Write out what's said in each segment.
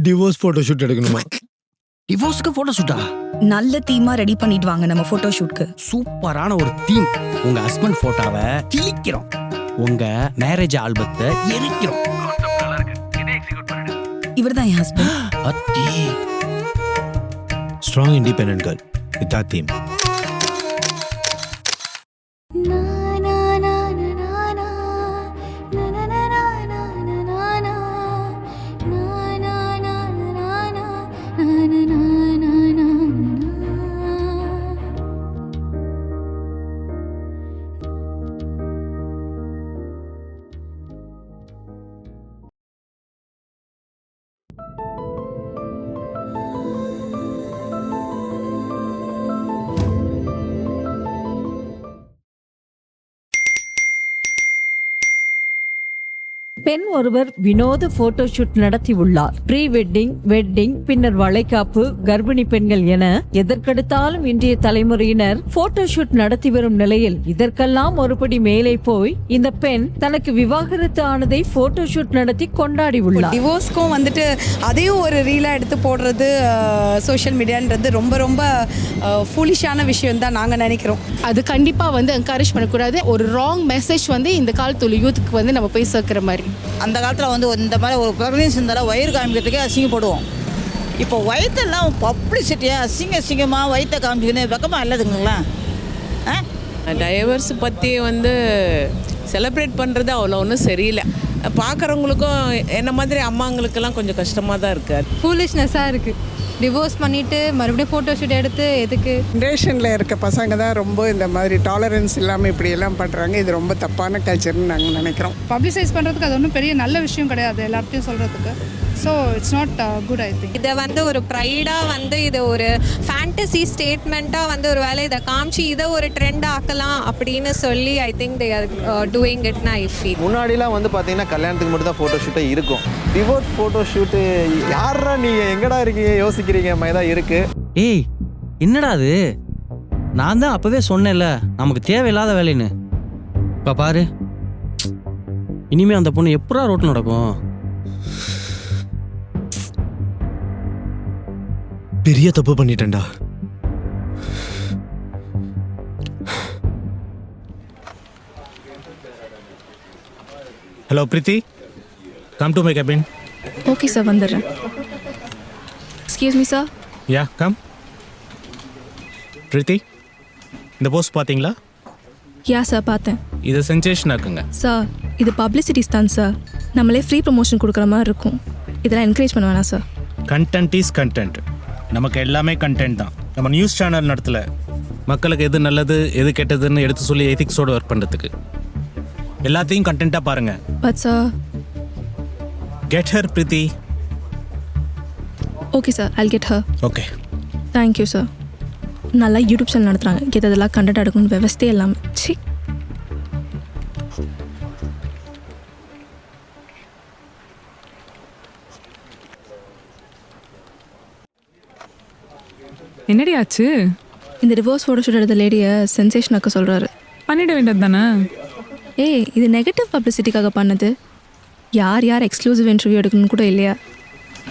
Divorce photo shoot எடுக்கணுமா? டிவோர்ஸ்க்கு photo ஷூட்டா? நல்ல தீமா ரெடி பண்ணிட்டு வாங்க நம்ம போட்டோ ஷூட்க்கு. சூப்பரான ஒரு தீம். உங்க ஹஸ்பண்ட் போட்டோவை கிழிக்கிறோம், உங்க மேரேஜ் ஆல்பத்தை எரிக்கிறோம். இவர்தான் என் ஹஸ்பண்ட். அத்தி strong independent girl with that theme. பெண் ஒருவர் வினோத போட்டோ ஷூட் நடத்தியுள்ளார். ப்ரீ வெட்டிங், வெட்டிங், பின்னர் வளைகாப்பு, கர்ப்பிணி பெண்கள் என எதற்கெடுத்தாலும் இன்றைய தலைமுறையினர் போட்டோ ஷூட் நடத்தி வரும் நிலையில் இதற்கெல்லாம் ஒருபடி மேலே போய் இந்த பெண் தனக்கு விவாகரத்து ஆனதை போட்டோ ஷூட் நடத்தி கொண்டாடி உள்ளார். டிவோர்ஸ்க்கும் வந்துட்டு அதையும் ஒரு ரீலா எடுத்து போடுறது சோஷியல் மீடியான்றது ரொம்ப ரொம்ப ஃபூலிஷான விஷயம் தான் நாங்கள் நினைக்கிறோம். அது கண்டிப்பாக வந்து என்கரேஜ் பண்ணக்கூடாது. ஒரு ராங் மெசேஜ் வந்து இந்த காலத்துல யூத்துக்கு வந்து நம்ம போய் சேர்க்குற மாதிரி. அந்த காலத்தில் வந்து இந்த மாதிரி ஒரு ப்ரெக்னன்சி இருந்தாலும் வயிறு காமிக்கிறதுக்கே அசிங்கப்படுவோம். இப்போ வயிற்றெல்லாம் பப்ளிசிட்டியாக அசிங்கமாக வயிற்றை காமிச்சிக்கணும் வெக்கமாக இல்லதுங்களா? டைவர்ஸ் பற்றி வந்து செலிப்ரேட் பண்ணுறது அவ்வளோ ஒன்றும் சரியில்லை. பார்க்குறவங்களுக்கும் என்ன மாதிரி அம்மாங்களுக்கெல்லாம் கொஞ்சம் கஷ்டமாக தான் இருக்குது. ஃபூலிஷ்னஸாக இருக்குது. டிவோர்ஸ் பண்ணிவிட்டு மறுபடியும் ஃபோட்டோ ஷூட் எடுத்து எதுக்கு? ஜென்ரேஷனில் இருக்க பசங்க தான் ரொம்ப இந்த மாதிரி டாலரன்ஸ் இல்லாமல் இப்படி எல்லாம் பண்ணுறாங்க. இது ரொம்ப தப்பான கல்ச்சர்னு நாங்கள் நினைக்கிறோம். பப்ளிசைஸ் பண்ணுறதுக்கு அது ஒன்றும் பெரிய நல்ல விஷயம் கிடையாது எல்லார்ட்டையும் சொல்கிறதுக்கு. So it's not good. I think இதை வந்து ஒரு ப்ரைடாக வந்து இதை ஒரு ஃபேண்டசி ஸ்டேட்மெண்ட்டாக வந்து ஒரு வேலை இதை காமிச்சு இதை ஒரு ட்ரெண்ட் ஆக்கலாம் அப்படின்னு சொல்லி I think they are doing இட்னா ஐ ஃபீல். முன்னாடிலாம் வந்து பார்த்தீங்கன்னா கல்யாணத்துக்கு மட்டும் தான் ஃபோட்டோ ஷூட்டே இருக்கும். டிவோர்ஸ் ஃபோட்டோ ஷூட்டு யாரா நீங்கள் எங்கடா இருக்கீங்க யோசிக்கிறீங்க மாதிரி தான் இருக்குது. ஏய் என்னடா அது? நான் தான் அப்பவே சொன்னேன்ல நமக்கு தேவையில்லாத வேலைன்னு. இப்போ பாரு, இனிமே அந்த பொண்ணு எப்படா ரோட்டில் நடக்கும்? பெரிய தப்பு பண்ணிட்டேன்டா. Hello Preethi, come to my cabin. Okay sir, வந்துடுறேன். Excuse me sir. Yeah come. Preethi, இந்த போஸ்ட் பார்த்தீங்களா? யா சார், பார்த்தேன். இதை சென்சேஷன் ஆக்குங்க சார். இது பப்ளிசிட்டிஸ் தான் சார். நம்மளே ஃப்ரீ ப்ரொமோஷன் கொடுக்குற மாதிரி இருக்கும். இதெல்லாம் என்கரேஜ் பண்ண வேணாம் சார். Content is content. நமக்கு எல்லாமே கண்டென்ட் தான். நம்ம நியூஸ் சேனல் நடத்தல மக்களுக்கு எது நல்லது எது கெட்டதுன்னு எடுத்து சொல்லி எதிக்ஸோடு ஒர்க் பண்ணுறதுக்கு. எல்லாத்தையும் கண்டென்ட்டாக பாருங்க. But sir, get her Preethi. Okay sir, I'll get her. Okay, thank you sir. நல்லா யூடியூப் சேனல் நடத்துகிறாங்க. எதெல்லாம் கண்டென்ட் எடுக்கணும் விவசாயம் இல்லாமல். சி என்னடி ஆச்சு? இந்த டிவோர்ஸ் ஃபோட்டோ ஷூட் எடுத்த லேடியை சென்சேஷன் ஆக்க சொல்கிறாரு. பண்ணிட வேண்டியது தானே? ஏய், இது நெகட்டிவ் பப்ளிசிட்டிக்காக பண்ணது. யார் யார் எக்ஸ்க்ளூசிவ் இன்டர்வியூ எடுக்கணும்னு கூட இல்லையா?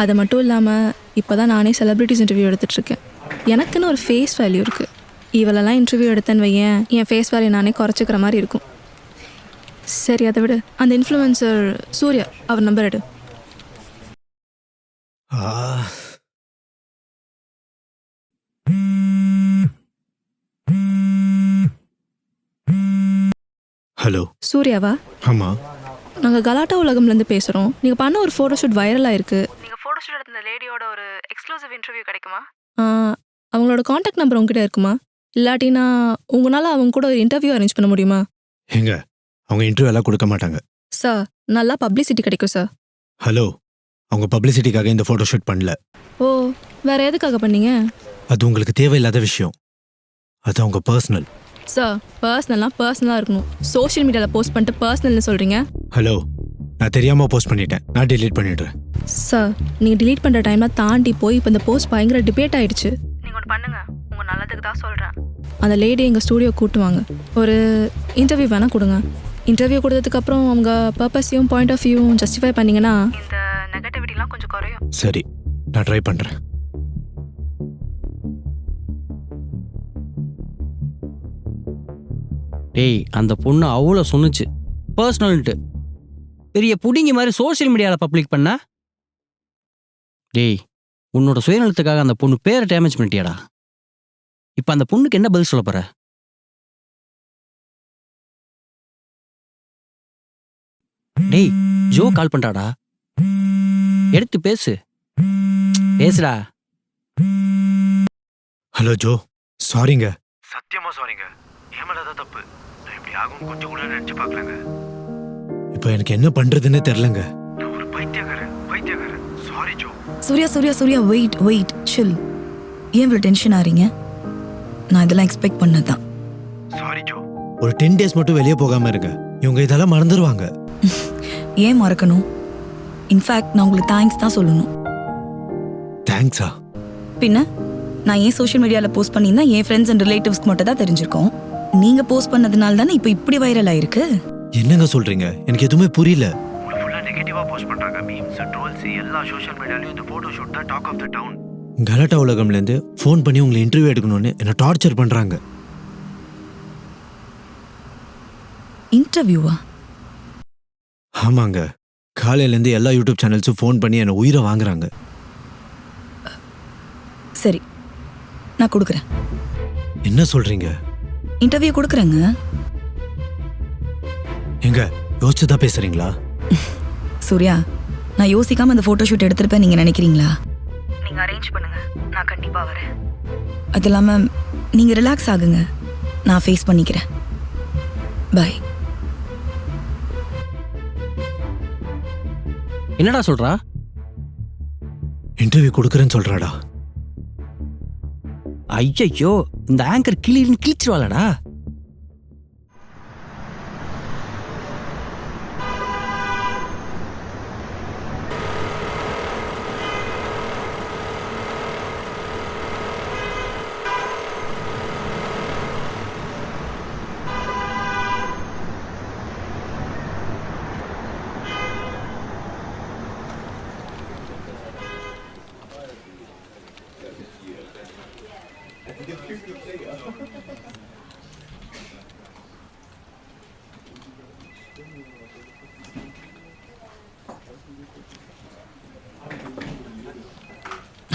அது மட்டும் இல்லாமல் இப்போ தான் நானே செலிப்ரிட்டிஸ் இன்டர்வியூ எடுத்துகிட்ருக்கேன். எனக்குன்னு ஒரு ஃபேஸ் வேல்யூ இருக்குது. இவளெல்லாம் இன்டர்வியூ எடுத்தேன்னு வையேன், என் ஃபேஸ் வேல்யூ நானே குறைச்சிக்கிற மாதிரி இருக்கும். சரி, அதை விட அந்த இன்ஃப்ளூயன்சர் சூர்யா, அவர் நம்பர் எடு. ஹலோ சூர்யாவா? ஆமாம், நாங்கள் கலாட்டா உலகம்லேருந்து பேசுகிறோம். நீங்கள் பண்ண ஒரு ஃபோட்டோ ஷூட் வைரலாக இருக்குது. நீங்கள் ஃபோட்டோ ஷூட் எடுத்த லேடியோட ஒரு எக்ஸ்க்ளூசிவ் இன்டர்வியூ கிடைக்குமா? அவங்களோட காண்டாக்ட் நம்பர் உங்ககிட்ட இருக்குமா? இல்லாட்டினா உங்களால் அவங்க கூட ஒரு இன்டர்வியூ அரேஞ்ச் பண்ண முடியுமா? எங்க அவங்க இன்டர்வியூ எல்லாம் கொடுக்க மாட்டாங்க சார். நல்லா பப்ளிசிட்டி கிடைக்கும் சார். ஹலோ, அவங்க பப்ளிசிட்டிக்காக இந்த ஃபோட்டோ ஷூட் பண்ணல. ஓ, வேறு எதுக்காக பண்ணீங்க? அது உங்களுக்கு தேவையில்லாத விஷயம். அது அவங்க பர்சனல். சார், பர்சனலாக இருக்கணும். சோஷியல் மீடியாவில் போஸ்ட் பண்ணிட்டு பர்சனல்னு சொல்கிறீங்க. ஹலோ, நான் தெரியாமல் போஸ்ட் பண்ணிட்டேன். நான் டெலீட் பண்ணிடுறேன். சார், நீங்கள் டிலீட் பண்ணுற டைமில் தாண்டி போய் இப்போ இந்த போஸ்ட் பயங்கர டிபேட் ஆகிடுச்சு. நீங்கள் ஒன்று பண்ணுங்கள், உங்கள் நல்லதுக்கு தான் சொல்கிறேன். அந்த லேடி எங்கள் ஸ்டூடியோ கூட்டுவாங்க. ஒரு இன்டர்வியூ வேணால் கொடுங்க. இன்டர்வியூ கொடுத்ததுக்கப்புறம் அவங்க பர்பஸையும் பாயிண்ட் ஆஃப் வியூவும் ஜஸ்டிஃபை பண்ணிங்கன்னா இந்த நெகட்டிவிட்டிலாம் கொஞ்சம் குறையும். சரி, நான் ட்ரை பண்ணுறேன். டேய் அந்த பொண்ணு அவ்வளோ சொன்னுச்சு பர்சனல்ட்டு, பெரிய புடிங்கி மாதிரி சோஷியல் மீடியாவில் பப்ளிக் பண்ண. டேய் உன்னோட சுயநலத்துக்காக அந்த பொண்ணு பேரை டேமேஜ் பண்ணிட்டியாடா. இப்போ அந்த பொண்ணுக்கு என்ன பதில் சொல்ல போற? டேய் ஜோ கால் பண்றாடா, எடுத்து பேசு, பேசுடா. ஹலோ ஜோ, சாரிங்க. சத்தியமா சாரிங்க, ஏமாலதான் தப்பு. நான் இப்படி ஆகும் கொஞ்சம் கூட நினைச்சு பார்க்கலங்க. இப்போ எனக்கு என்ன பண்ணுறதுன்னு தெரிலங்க. நான் ஒரு பைத்தியக்காரன். Sorry Jo. Surya wait chill. ஏன் இவ்வளோ டென்ஷன் ஆறீங்க? நான் இதெல்லாம் எக்ஸ்பெக்ட் பண்ணதான். Sorry Jo. ஒரு 10 days மட்டும் வெளியே போகாமல் இருங்க, இவங்க இதெல்லாம் மறந்துடுவாங்க. ஏன் மறக்கணும்? இன்ஃபேக்ட் நான் உங்களுக்கு தேங்க்ஸ் தான் சொல்லணும். தேங்க்ஸா? பின்ன நான் ஏன் சோஷியல் மீடியாவில் போஸ்ட் பண்ணியிருந்தா என் ஃப்ரெண்ட்ஸ் அண்ட் ரிலேட்டிவ்ஸ்க்கு மட்டும் தான் தெரிஞ்சிருக்கோம். நீங்கள் போஸ்ட் பண்ணதுனால தானே இப்போ இப்படி வைரல் ஆயிருக்கு. என்னங்க சொல்கிறீங்க? எனக்கு எதுவுமே புரியல. ஃபுல்லாக நெகட்டிவாக போஸ்ட் பண்ணுறாங்க. மீம்ஸ், ட்ரோல்ஸ், எல்லா சோஷியல் மீடியாலையும் இந்த ஃபோட்டோ ஷூட் தான் டாக் ஆஃப் த டவுன். கலாட்டா உலகம்லேருந்து ஃபோன் பண்ணி உங்களை இன்டர்வியூ எடுக்கணும்னு என்னை டார்ச்சர் பண்ணுறாங்க. இன்டர்வியூவா? ஆமாங்க, காலையிலேருந்து எல்லா யூடியூப் சேனல்ஸும் ஃபோன் பண்ணி என்னை உயிரை வாங்குறாங்க. சரி, நான் கொடுக்குறேன். என்ன சொல்கிறீங்க? இன்டர்வியூ கொடுக்குறேங்க. எங்க யோசிச்சு தான் பேசுகிறீங்களா? சூர்யா, நான் யோசிக்காம அந்த ஃபோட்டோ ஷூட் எடுத்திருப்பேன் நீங்கள் நினைக்கிறீங்களா? நீங்கள் அரேஞ்ச் பண்ணுங்க, நான் கண்டிப்பாக வரேன். அது இல்லாமல் நீங்கள் ரிலாக்ஸ் ஆகுங்க, நான் ஃபேஸ் பண்ணிக்கிறேன். பை. என்னடா சொல்றா? இன்டர்வியூ கொடுக்குறேன்னு சொல்கிறாடா. ஐயோ இந்த ஆங்கர் கிழிச்சிருவாளடா.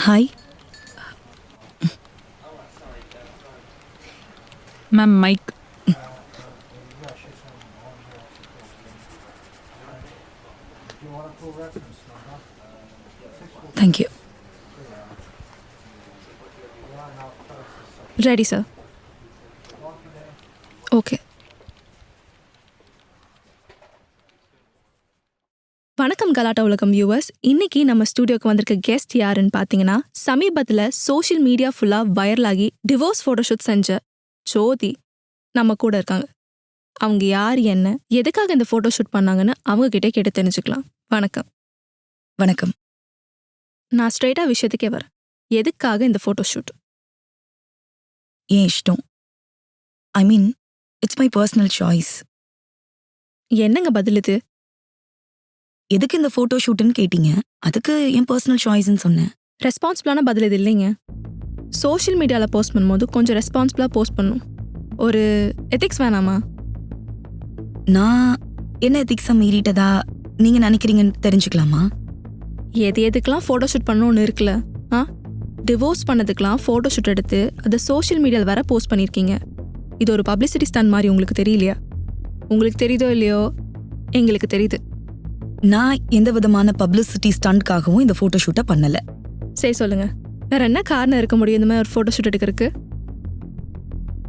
Hi ma'am, mic. Thank you. Ready sir. Okay. வணக்கம் கலாட்டா உலகம் வியூவர்ஸ். இன்னைக்கு நம்ம ஸ்டூடியோக்கு வந்திருக்க கெஸ்ட் யாருன்னு பார்த்தீங்கன்னா, சமீபத்தில் சோஷியல் மீடியா ஃபுல்லாக வைரலாகி டிவோர்ஸ் ஃபோட்டோஷூட் செஞ்ச ஜோதி நம்ம கூட இருக்காங்க. அவங்க யார், என்ன, எதுக்காக இந்த ஃபோட்டோஷூட் பண்ணாங்கன்னு அவங்க கிட்டே கேட்டு தெரிஞ்சுக்கலாம். வணக்கம். வணக்கம். நான் ஸ்ட்ரெயிட்டாக விஷயத்துக்கே வரேன். எதுக்காக இந்த ஃபோட்டோஷூட்? ஏன் இஷ்டம். I mean it's my personal choice. என்னங்க பதில் இது? எதுக்கு இந்த ஃபோட்டோ ஷூட்டுன்னு கேட்டீங்க, அதுக்கு என் பர்சனல் சாய்ஸ்ன்னு சொன்னேன். ரெஸ்பான்சிபிளான பதில் இது இல்லைங்க. சோஷியல் மீடியாவில் போஸ்ட் பண்ணும்போது கொஞ்சம் ரெஸ்பான்சிபிளாக போஸ்ட் பண்ணணும். ஒரு எத்திக்ஸ் வேணாமா? நான் என்ன எத்திக்ஸை மீறிட்டதா நீங்கள் நினைக்கிறீங்கன்னு தெரிஞ்சுக்கலாமா? எதுக்கெல்லாம் ஃபோட்டோ ஷூட் பண்ணணும்னு இருக்குல்ல. டிவோர்ஸ் பண்ணதுக்கெல்லாம் ஃபோட்டோ ஷூட் எடுத்து அதை சோஷியல் மீடியாவில் வேற போஸ்ட் பண்ணியிருக்கீங்க. இது ஒரு பப்ளிசிட்டி ஸ்டன் மாதிரி உங்களுக்கு தெரியலையா? உங்களுக்கு தெரியுதோ இல்லையோ, எங்களுக்கு தெரியுது. நான் எந்த விதமான பப்ளிசிட்டி ஸ்டண்ட்காகவும் இந்த ஃபோட்டோ ஷூட்டை பண்ணலை. சரி சொல்லுங்க, வேற என்ன காரணம் இருக்க முடியும் இந்த மாதிரி ஒரு ஃபோட்டோ ஷூட் எடுக்கிறதுக்கு?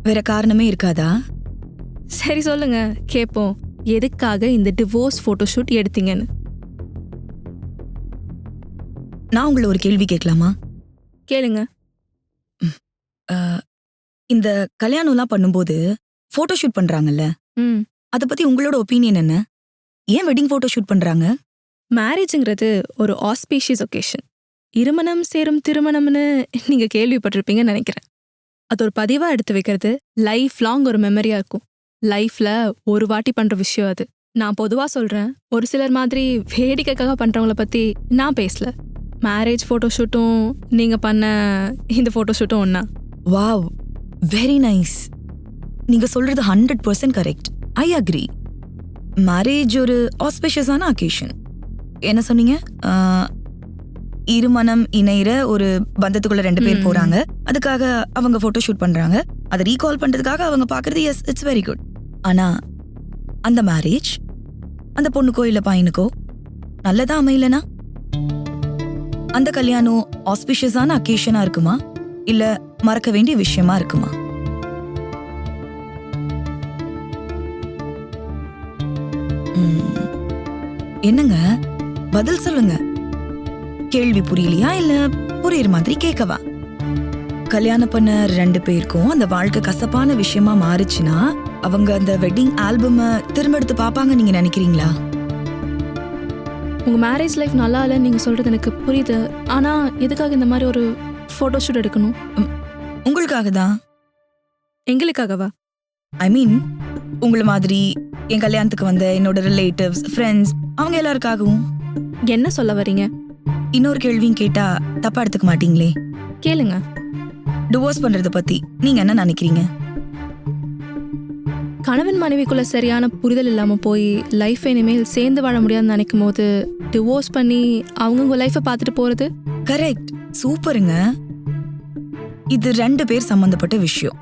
வேற காரணமே இருக்காதா? சரி சொல்லுங்க, கேட்போம். எதுக்காக இந்த டிவோர்ஸ் ஃபோட்டோ ஷூட் எடுத்தீங்கன்னு? நான் உங்களை ஒரு கேள்வி கேட்கலாமா? கேளுங்க. இந்த கல்யாணம்லாம் பண்ணும்போது ஃபோட்டோ ஷூட் பண்ணுறாங்கல்ல, அதை பற்றி உங்களோட ஒப்பீனியன் என்ன? ஏன் வெட்டிங் ஃபோட்டோ ஷூட் பண்ணுறாங்க? மேரேஜுங்கிறது ஒரு ஆஸ்பீஷியஸ் ஒகேஷன். இருமணம் சேரும் திருமணம்னு நீங்கள் கேள்விப்பட்டிருப்பீங்கன்னு நினைக்கிறேன். அது ஒரு பதிவாக எடுத்து வைக்கிறது லைஃப் லாங் ஒரு மெமரியாக இருக்கும். லைஃப்பில் ஒரு வாட்டி பண்ணுற விஷயம் அது. நான் பொதுவாக சொல்கிறேன், ஒரு சிலர் மாதிரி வேடிக்கைக்காக பண்ணுறவங்கள பற்றி நான் பேசல. மேரேஜ் ஃபோட்டோஷூட்டும் நீங்கள் பண்ண இந்த ஃபோட்டோஷூட்டும் ஒன்றா? Wow, very nice. நீங்க சொல்றது 100% கரெக்ட். I agree. மேரேஜ் ஒரு ஆஸ்பிஷியஸான அக்கேஷன். என்ன சொன்னீங்க? இருமனம் இணைகிற ஒரு பந்தத்துக்குள்ள 2 பேர் போறாங்க, அதுக்காக அவங்க போட்டோ ஷூட் பண்றாங்க, அதை ரீகால் பண்றதுக்காக அவங்க பாக்குறது. Yes, it's very good. ஆனா அந்த மேரேஜ் அந்த பொண்ணுக்கோ இல்ல பையனுக்கோ நல்லதா அமையலனா, அந்த கல்யாணம் ஆஸ்பிஷியஸான அக்கேஷனா இருக்குமா இல்ல மறக்க வேண்டிய விஷயமா இருக்குமா? என்னங்க பதில் சொல்லுங்க. கேள்வி புரியலையா இல்ல புரியுற மாதிரி கேட்கவா? கல்யாணம் பண்ண 2 பேருக்கும் அந்த வாழ்க்கை கசப்பான விஷயமா மாறுச்சுன்னா அவங்க அந்த வெட்டிங் ஆல்பம் திரும்ப எடுத்து பாப்பாங்க நீங்க நினைக்கிறீங்களா? உங்கள் மேரேஜ் லைஃப் நல்லா இல்லைன்னு நீங்கள் சொல்கிறது எனக்கு புரியுது. ஆனால் எதுக்காக இந்த மாதிரி ஒரு ஃபோட்டோஷூட் எடுக்கணும்? உங்களுக்காக தான். எங்களுக்காகவா? ஐ மீன் உங்களை மாதிரி என் கல்யாணத்துக்கு வந்த என்னோட ரிலேட்டிவ்ஸ், ஃப்ரெண்ட்ஸ், அவங்க எல்லாருக்காகவும். என்ன சொல்ல வரீங்க? இன்னொரு கேள்வியும் கேட்டா தப்பா எடுத்துக்க மாட்டீங்களே? கேளுங்க. டிவோர்ஸ் பண்றத பத்தி நீங்க என்ன நினைக்கிறீங்க? கணவன் மனைவிக்குள்ள சரியான புரிதல் இல்லாமல் போய் லைஃப்பை இனிமேல் சேர்ந்து வாழ முடியாதுன்னு நினைக்கும் போது டிவோர்ஸ் பண்ணி அவங்கவுங்க லைஃப்பை பார்த்துட்டு போகிறது. கரெக்ட், சூப்பருங்க. இது 2 பேர் சம்பந்தப்பட்ட விஷயம்.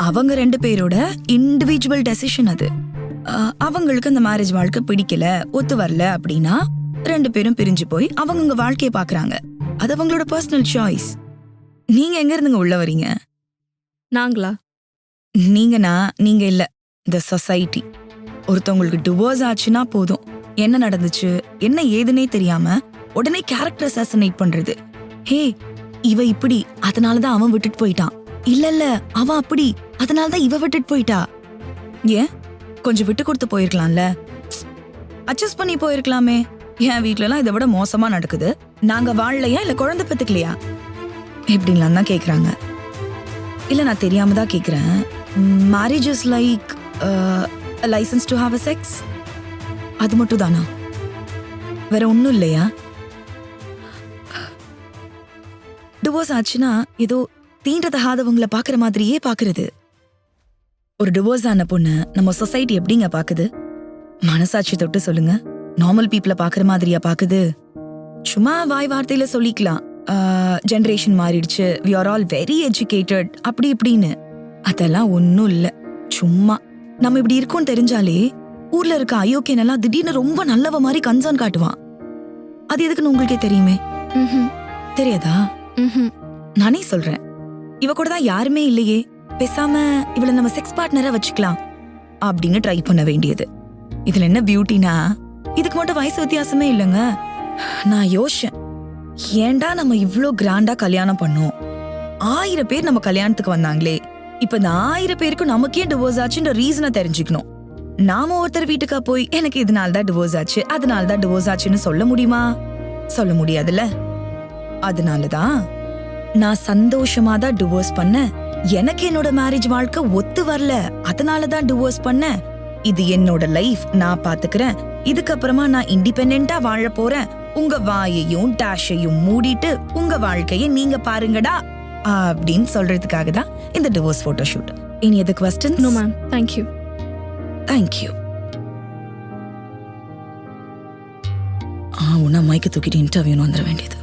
அவங்க 2 பேரோட இண்டிவிஜுவல் டெசிஷன் அது. அவங்களுக்கு அந்த மேரேஜ் வாழ்க்கை பிடிக்கல, ஒத்து வரல அப்படின்னா 2 பேரும் பிரிஞ்சு போய் அவங்கவுங்க வாழ்க்கையை பாக்குறாங்க. அது அவங்களோட பர்சனல் சாய்ஸ். நீங்க எங்க இருந்துங்க உள்ள வரீங்க? நாங்களா? நீங்கன்னா நீங்க இல்ல, இந்த சொசைட்டி. ஒருத்தவங்களுக்கு டிவோர்ஸ் ஆச்சுன்னா போதும், என்ன நடந்துச்சு என்ன ஏதுன்னே தெரியாம உடனே கேரக்டர் அசாசினேட் பண்றது. ஹே, இவ இப்படி அதனாலதான் அவன் விட்டுட்டு போயிட்டான், இல்ல அவன் அப்படி அதனாலதான் இவ விட்டுட்டு போயிட்டா. ஏன் கொஞ்சம் விட்டு கொடுத்து போயிருக்கலாம்ல, அட்ஜஸ்ட் பண்ணி போயிருக்கலாமே. என் வீட்ல எல்லாம் இதை விட மோசமா நடக்குது, நாங்க வாழலையா இல்ல குழந்தை பெத்துக்கலையா எப்படின்லாம் தான் கேக்குறாங்க. இல்ல நான் தெரியாம தான் கேக்குறேன். Marriage is like license to have a sex, அது மட்டும் தானா? வேற ஒன்றும் இல்லையா? டிவோர்ஸ் ஆச்சுன்னா ஏதோ தீண்டத்தகாதவங்களை பாக்குற மாதிரியே பாக்குறது. ஒரு டிவோர்ஸ் ஆன பொண்ணு நம்ம சொசைட்டி எப்படிங்க பாக்குது? மனசாட்சி தொட்டு சொல்லுங்க, நார்மல் பீப்புளை பாக்குற மாதிரியா பாக்குது? சும்மா வாய் வார்த்தையில சொல்லிக்கலாம், ஜெனரேஷன் மாறிடுச்சு, we are all very educated அப்படி இப்படின்னு. அதெல்லாம் ஒன்றும் இல்லை. சும்மா நம்ம இப்படி இருக்கோம்னு தெரிஞ்சாலே ஊர்ல இருக்க அயோக்கியனெல்லாம் திடீர்னு ரொம்ப நல்லவ மாதிரி கன்சர்ன் காட்டுவான். அது எதுக்குன்னு உங்களுக்கே தெரியுமே. தெரியாதா? நானே சொல்றேன், இவ கூட தான் யாருமே இல்லையே, பேசாம இவளை நம்ம செக்ஸ் பார்ட்னரா வச்சுக்கலாம் அப்படின்னு ட்ரை பண்ண வேண்டியது. இதுல என்ன பியூட்டினா, இதுக்கு மட்டும் வயசு வித்தியாசமே இல்லைங்க. நான் யோசிச்சேன், ஏன்டா நம்ம இவ்ளோ கிராண்டா கல்யாணம் பண்ணோம், 1000 பேர் நம்ம கல்யாணத்துக்கு வந்தாங்களே, இப்ப இந்த 1000 பேருக்கும் நமக்கே டிவோர்ஸ் ஆச்சுன்ற ரீசனை தெரிஞ்சுக்கணும். நாம ஒருத்தர் வீட்டுக்கா போய் எனக்கு இதனால தான் டிவோர்ஸ் ஆச்சு அதனால தான் டிவோர்ஸ் ஆச்சுன்னு சொல்ல முடியுமா? சொல்ல முடியாதுல்ல. அதனாலதான் நான் சந்தோஷமா தான் டிவோர்ஸ் பண்ண, எனக்கு என்னோட மேரேஜ் வாழ்க்கை ஒத்து வரல அதனாலதான் டிவோர்ஸ் பண்ண. இது என்னோட லைஃப், நான் பாத்துக்கிறேன், இதுக்கப்புறமா நான் இண்டிபெண்டா வாழ போறேன், உங்க வாயையும் டேஷையும் மூடிட்டு உங்க வாழ்க்கையை நீங்க பாருங்கடா அப்படின்னு சொல்றதுக்காக தான் இந்த டிவோர்ஸ் போட்டோ ஷூட். இனி எது questions? No ma'am, thank you. Thank you. உன்ன மைக்கு தூக்கிட்டு இன்டர்வியூன்னு வந்துட வேண்டியது.